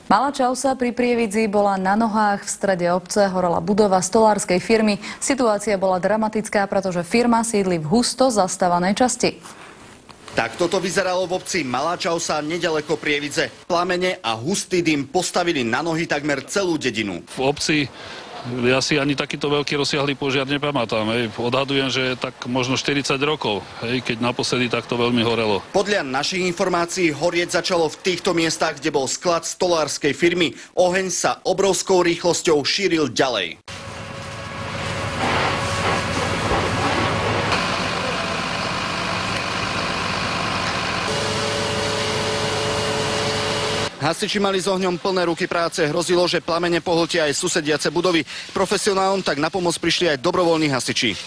Malá Čausa pri Prievidzi bola na nohách. V strede obce horela budova stolárskej firmy. Situácia bola dramatická, pretože firma sídli v husto zastávanej časti. Tak toto vyzeralo v obci Malá Čausa nedaleko Prievidze. Plamene a hustý dym postavili na nohy takmer celú dedinu. V obci ja si ani takýto veľký rozsiahly požiar nepamätám. Odhadujem, že tak možno 40 rokov, keď naposledy takto veľmi horelo. Podľa našich informácií horieť začalo v týchto miestach, kde bol sklad stolárskej firmy. Oheň sa obrovskou rýchlosťou šíril ďalej. Hasiči mali s ohňom plné ruky práce. Hrozilo, že plamene pohltia aj susediace budovy. Profesionálom tak na pomoc prišli aj dobrovoľní hasiči.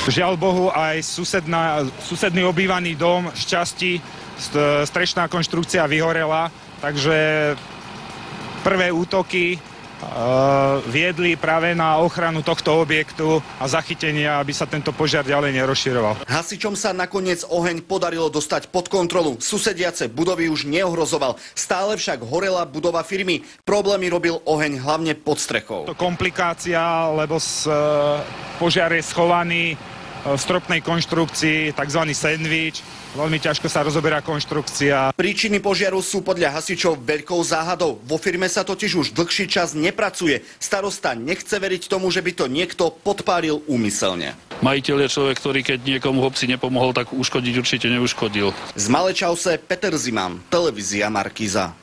Žiaľ Bohu, aj susedný obývaný dom z časti, strešná konštrukcia vyhorela, takže prvé útoky viedli práve na ochranu tohto objektu a zachytenia, aby sa tento požiar ďalej nerozširoval. Hasičom sa nakoniec oheň podarilo dostať pod kontrolu. Susediace budovy už neohrozoval. Stále však horela budova firmy. Problémy robil oheň hlavne pod strechou. To komplikácia, lebo požiar je schovaný v stropnej konštrukcii, tzv. Sandwich. Veľmi ťažko sa rozoberá konštrukcia. Príčiny požiaru sú podľa hasičov veľkou záhadou. Vo firme sa totiž už dlhší čas nepracuje. Starosta nechce veriť tomu, že by to niekto podpálil úmyselne. Majiteľ je človek, ktorý keď niekomu v obci nepomohol, tak uškodiť určite neuškodil. Z Malej Čause Peter Ziman, televízia Markíza.